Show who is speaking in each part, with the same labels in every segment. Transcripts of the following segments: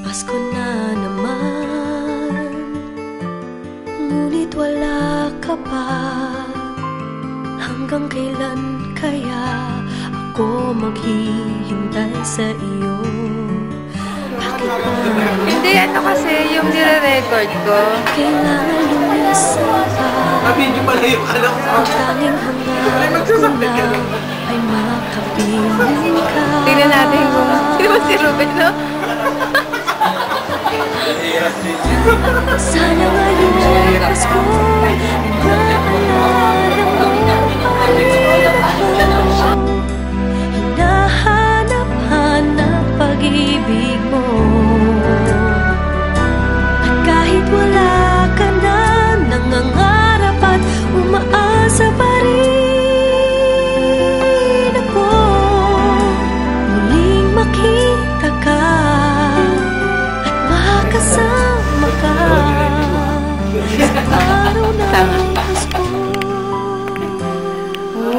Speaker 1: Pasko na naman, ngunit wala ka pa. Hanggang kailan kaya ako maghihintay sa iyo? Bakit ba?
Speaker 2: Hindi, ano kasi yung nire-record ko.
Speaker 1: Kailangan lumisan pa.
Speaker 3: Medyo pala yung alam ko.
Speaker 1: Ang tanging hangat ko lang ay makapiling ka.
Speaker 2: Tingnan natin kung sino si Ruben, no?
Speaker 1: Sana ngayong Pasko naalala mo pa rin ako. Hinahanap-hanap pag-ibig mo. At kahit wala ka na, nangangarap at umaasa pa rin ako. Muling makita ka at makasama ka sa araw ng Pasko.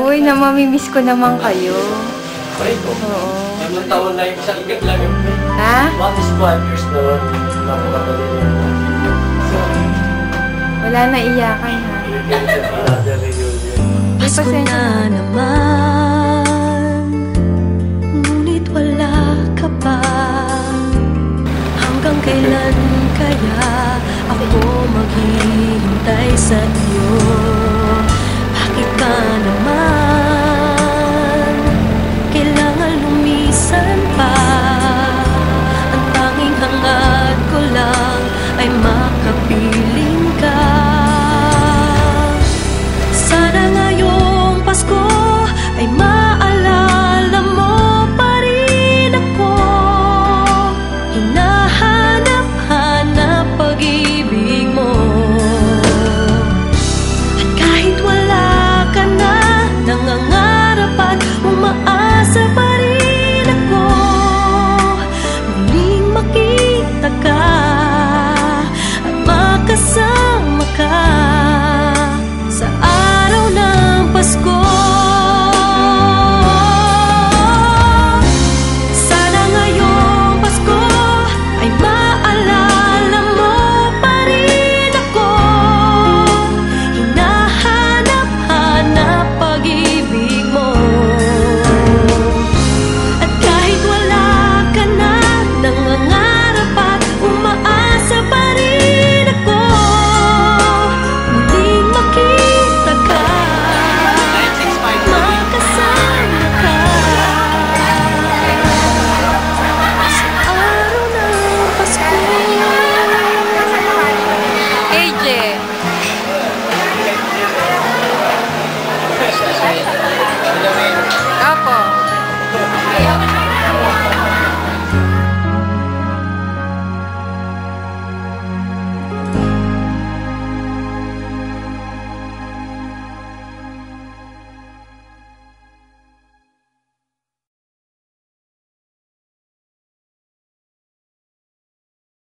Speaker 2: Uy, namamimiss ko naman kayo. Oo.
Speaker 3: Ilang taon na yung isang gig lang yung
Speaker 2: Ha?
Speaker 3: what is 12 years noon? Napakagaling yun.
Speaker 2: Wala na iyakan, ha?
Speaker 3: Reunion.
Speaker 1: Pasko na naman,